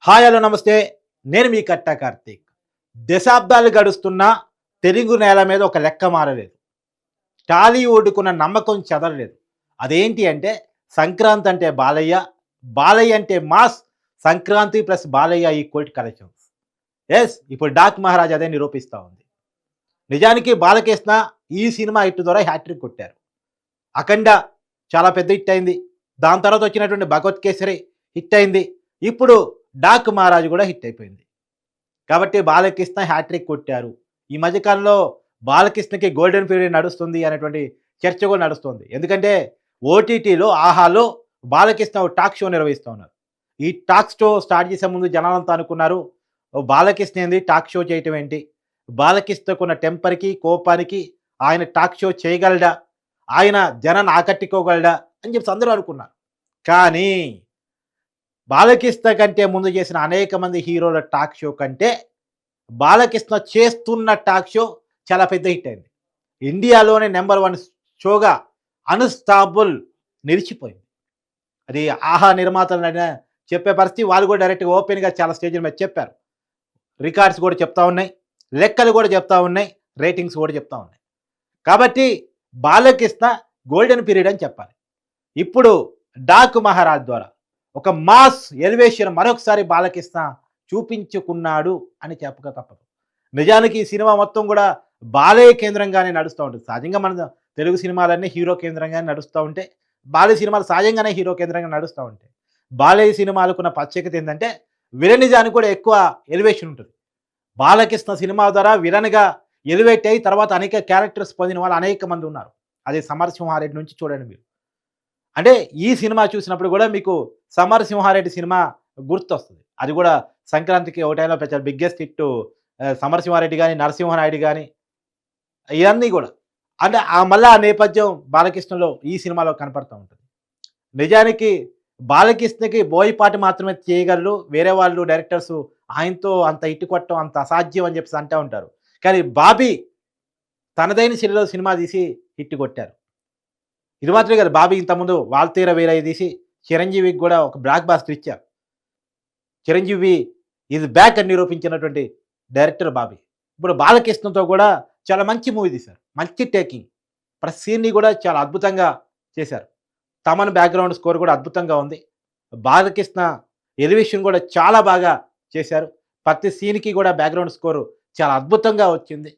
Hi hello నమస్తే. నేను మీ కట్టా కార్తీక్. దశాబ్దాలు గడుస్తున్నా తెలుగు నేల మీద ఒక లెక్క మారలేదు. టాలీవుడ్‌కున్న నమ్మకం చెదరలేదు. అదేంటి అంటే సంక్రాంతి అంటే బాలయ్య, బాలయ్య అంటే mass, Sankranti plus Balayya equal collections. ఇప్పుడు 'డాక్ మహారాజ్' అదే నిరూపిస్తా ఉంది. నిజానికి బాలకృష్ణ ఈ సినిమా హిట్ ద్వారా హ్యాట్రిక్ కొట్టారు. 'అఖండ' చాలా పెద్ద హిట్ అయింది. దాని తర్వాత వచ్చినటువంటి 'భగవత్ కేసరి' హిట్ అయింది. ఇప్పుడు 'డాక్ మహారాజ్' కూడా హిట్ అయిపోయింది. కాబట్టి బాలకృష్ణ హ్యాట్రిక్ కొట్టారు. ఈ మధ్య కాలంలో బాలకృష్ణకి గోల్డెన్ పీరియడ్ నడుస్తుంది అనేటువంటి చర్చ కూడా నడుస్తుంది. ఎందుకంటే ఓటీటీలో 'ఆహాలో' బాలకృష్ణ ఒక టాక్ షో నిర్వహిస్తూ ఉన్నారు. ఈ టాక్ షో స్టార్ట్ చేసే ముందు జనాలంతా అనుకున్నారు, బాలకృష్ణ ఏంది టాక్ షో చేయటం ఏంటి? బాలకృష్ణకున్న టెంపర్‌కి, కోపానికి ఆయన టాక్ షో చేయగలడా? ఆయన జనాన్ని ఆకట్టుకోగలడా? అని చెప్పేసి అందరూ అనుకున్నారు. కానీ బాలకృష్ణ కంటే ముందు చేసిన అనేక మంది హీరోల టాక్ షో కంటే బాలకృష్ణ చేస్తున్న టాక్ షో చాలా పెద్ద హిట్ అయింది. ఇండియాలోనే నంబర్ 1 షోగా అన్‌స్టాపబుల్ నిలిచిపోయింది. అది 'ఆహా' నిర్మాతలైనా చెప్పే పరిస్థితి, వాళ్ళు కూడా డైరెక్ట్‌గా ఓపెన్‌గా చాలా స్టేజ్‌ల మీద చెప్పారు. రికార్డ్స్ కూడా చెప్తా ఉన్నాయి. లెక్కలు కూడా చెప్తా ఉన్నాయి. రేటింగ్స్ కూడా చెప్తా ఉన్నాయి. కాబట్టి బాలకృష్ణ గోల్డెన్ పీరియడ్ అని చెప్పాలి. ఇప్పుడు 'డాక్ మహారాజ్' ద్వారా ఒక మాస్ ఎలివేషన్ మరొకసారి బాలకృష్ణ చూపించుకున్నాడు అని చెప్పక తప్పదు. నిజానికి ఈ సినిమా మొత్తం కూడా బాలయ్య కేంద్రంగానే నడుస్తూ ఉంటుంది. సహజంగా మన తెలుగు సినిమాలన్నీ హీరో కేంద్రంగానే నడుస్తూ ఉంటే, బాలయ్య సినిమాలు సహజంగానే హీరో కేంద్రంగా నడుస్తూ ఉంటాయి. బాలయ్య సినిమాలకున్న ప్రత్యేకత ఏంటంటే విలనిజానికి కూడా ఎక్కువ ఎలివేషన్ ఉంటుంది. బాలకృష్ణ సినిమా ద్వారా విలన్‌గా ఎలివేట్ అయ్యి తర్వాత అనేక క్యారెక్టర్స్ పొందిన వాళ్ళు అనేక మంది ఉన్నారు. అది 'సమరసింహారెడ్డి' నుంచి చూడండి మీరు. అంటే ఈ సినిమా చూసినప్పుడు కూడా మీకు 'సమరసింహారెడ్డి' సినిమా గుర్తొస్తది. అది కూడా సంక్రాంతికి ఒక టైంలో పెద్ద బిగ్గెస్ట్ హిట్టు. 'సమరసింహారెడ్డి' గాని, 'నరసింహానాయుడు' గాని ఇయన్నీ గూడా. అంటే మళ్ళా ఆ నేపథ్యం బాలకృష్ణలో ఈ సినిమాలో కనపడతా ఉంటది. నిజానికి బాలకృష్ణకి బోయపాటి మాత్రమే చేయగలరు. వేరే వాళ్ళు డైరెక్టర్సు ఆయనతో అంత హిట్ కొట్టడం అంత అసాధ్యం అని చెప్పేసి అంటా ఉంటారు. కానీ బాబీ తనదైన శైలిలో సినిమా తీసి హిట్ కొట్టారు. ఇది మాత్రమే కాదు, బాబీ ఇంతకుముందు 'వాల్తీర వీరయ్య' తీసి చిరంజీవికి కూడా ఒక బ్లాక్ బాస్టర్ ఇచ్చారు. చిరంజీవి ఈజ్ బ్యాక్ అని నిరూపించినటువంటి డైరెక్టర్ బాబీ. ఇప్పుడు బాలకృష్ణతో కూడా చాలా మంచి మూవీ తీశారు. మంచి టేకింగ్. ప్రతి సీన్‌ని కూడా చాలా అద్భుతంగా చేశారు. తమన్ బ్యాక్‌గ్రౌండ్ స్కోర్ కూడా అద్భుతంగా ఉంది. బాలకృష్ణ ఎలివేషన్ కూడా చాలా బాగా చేశారు. ప్రతి సీన్‌కి కూడా బ్యాక్‌గ్రౌండ్ స్కోర్ చాలా అద్భుతంగా వచ్చింది.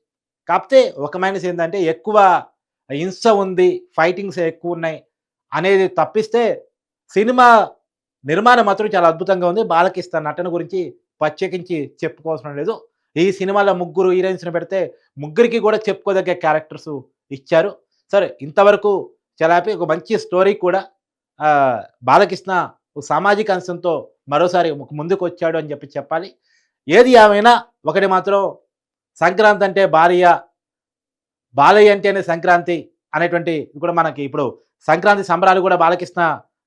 కాకపోతే ఒక మైనస్ ఏందంటే ఎక్కువ హింస ఉంది, ఫైటింగ్స్ ఎక్కువున్నాయి అనేది తప్పిస్తే సినిమా నిర్మాణం మాత్రం చాలా అద్భుతంగా ఉంది. బాలకృష్ణ నటన గురించి ప్రత్యేకించి చెప్పుకోవాల్సిన లేదు. ఈ సినిమాలో ముగ్గురు హీరోయిన్స్‌ని పెడితే ముగ్గురికి కూడా చెప్పుకోదగ్గ క్యారెక్టర్స్ ఇచ్చారు. సరే, ఇంతవరకు చాలా హ్యాపీ. ఒక మంచి స్టోరీ కూడా బాలకృష్ణ ఒక సామాజిక అంశంతో మరోసారి ముందుకొచ్చాడు అని చెప్పాలి. ఏది ఏమైనా ఒకటి మాత్రం, సంక్రాంతి అంటే బాలయ్య, బాలయ్య అంటేనే సంక్రాంతి అనేటువంటి కూడా మనకి ఇప్పుడు సంక్రాంతి సంబరాలు కూడా బాలకృష్ణ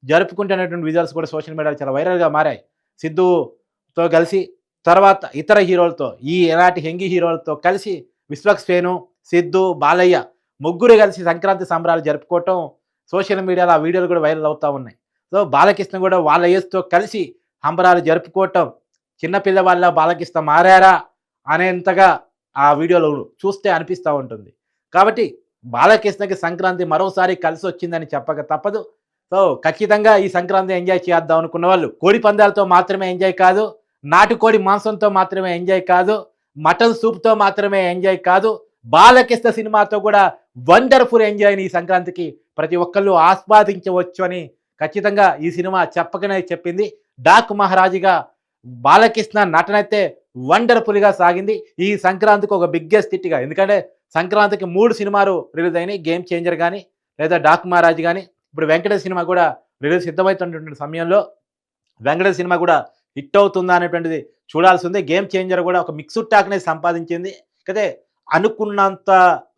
జరుపుకుంటున్నటువంటి విజువల్స్ కూడా సోషల్ మీడియాలో చాలా వైరల్‌గా మారాయి. సిద్దుతో కలిసి, తర్వాత ఇతర హీరోలతో, ఈ ఎలాంటి యంగ్ హీరోలతో కలిసి విశ్వక్సేను, సిద్దు, బాలయ్య ముగ్గురు కలిసి సంక్రాంతి సంబరాలు జరుపుకోవటం సోషల్ మీడియాలో ఆ వీడియోలు కూడా వైరల్ అవుతా ఉన్నాయి. సో బాలకృష్ణ కూడా వాళ్ళ ఏజ్‌తో కలిసి సంబరాలు జరుపుకోవటం, చిన్న పిల్లవాళ్ళ బాలకృష్ణ మారారా అనేంతగా ఆ వీడియోలో చూస్తే అనిపిస్తా ఉంటుంది. కాబట్టి బాలకృష్ణకి సంక్రాంతి మరోసారి కలిసొచ్చిందని చెప్పక తప్పదు. సో ఖచ్చితంగా ఈ సంక్రాంతి ఎంజాయ్ చేద్దాం అనుకున్న వాళ్ళు కోడి పందాలతో మాత్రమే ఎంజాయ్ కాదు, నాటుకోడి మాంసంతో మాత్రమే ఎంజాయ్ కాదు, మటన్ సూప్‌తో మాత్రమే ఎంజాయ్ కాదు, బాలకృష్ణ సినిమాతో కూడా వండర్‌ఫుల్ ఎంజాయ్‌ని ఈ సంక్రాంతికి ప్రతి ఒక్కళ్ళు ఆస్వాదించవచ్చు అని ఖచ్చితంగా ఈ సినిమా చెప్పకనే చెప్పింది. 'డాక్ మహారాజు'గా బాలకృష్ణ నటనైతే వండర్‌ఫుల్‌గా సాగింది. ఈ సంక్రాంతికి ఒక బిగ్గెస్ట్ హిట్‌గా, ఎందుకంటే సంక్రాంతికి 3 సినిమాలు రిలీజ్ అయినాయి. 'గేమ్ చేంజర్' గాని, లేదా 'డాక్ మహారాజ్' గాని, ఇప్పుడు 'వెంకటేష్' సినిమా కూడా రిలీజ్ సిద్ధమవుతున్నటువంటి సమయంలో 'వెంకటేష్' సినిమా కూడా హిట్ అవుతుందా అనేటువంటిది చూడాల్సిందే. 'గేమ్ చేంజర్' కూడా ఒక మిక్స్డ్ టాక్‌ని సంపాదించింది. అయితే అనుకున్నంత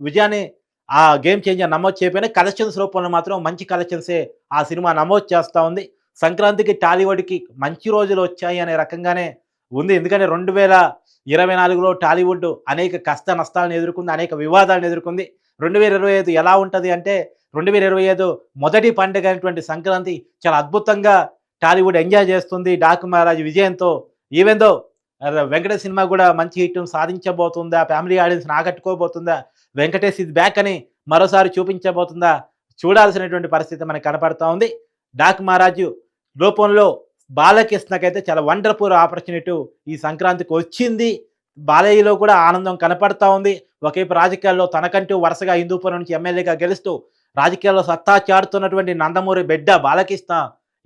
విజయాన్ని ఆ 'గేమ్ చేంజర్' నమోదు చేయకపోయినా కలెక్షన్స్ రూపంలో మాత్రం మంచి కలెక్షన్సే ఆ సినిమా నమోదు చేస్తా ఉంది. సంక్రాంతికి టాలీవుడ్‌కి మంచి రోజులు వచ్చాయి అనే రకంగానే ఉంది. ఎందుకంటే 2024లో టాలీవుడ్ అనేక కష్ట నష్టాలను ఎదుర్కొంది, అనేక వివాదాలను ఎదుర్కొంది. 2025 ఎలా ఉంటది అంటే, 2025 మొదటి పండుగ అయినటువంటి సంక్రాంతి చాలా అద్భుతంగా టాలీవుడ్ ఎంజాయ్ చేస్తుంది 'డాక్ మహారాజ్' విజయంతో ఈవెన్ దో వెంకటేష్ సినిమా కూడా మంచి హిట్ సాధించబోతుందా, ఫ్యామిలీ ఆడియన్స్ని ఆకట్టుకోబోతుందా, వెంకటేష్ ఇస్ బ్యాక్ అని మరోసారి చూపించబోతుందా, చూడాల్సినటువంటి పరిస్థితి మనకు కనపడతా ఉంది. డాక్ మహారాజు రూపంలో బాలకృష్ణకైతే చాలా వండర్ఫుల్ ఆపర్చునిటీ ఈ సంక్రాంతికి వచ్చింది. బాలయ్యలో కూడా ఆనందం కనపడతా ఉంది. ఒకవైపు రాజకీయాల్లో తనకంటూ వరుసగా హిందూపురం నుంచి ఎమ్మెల్యేగా గెలుస్తూ రాజకీయాల్లో సత్తా చాటుతున్నటువంటి నందమూరి బిడ్డ బాలకృష్ణ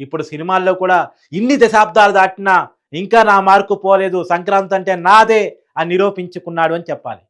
ఇప్పుడు సినిమాల్లో కూడా ఇన్ని దశాబ్దాలు దాటినా ఇంకా నా మార్కు పోలేదు, సంక్రాంతి అంటే నాదే అని నిరూపించుకున్నాడు అని చెప్పాలి.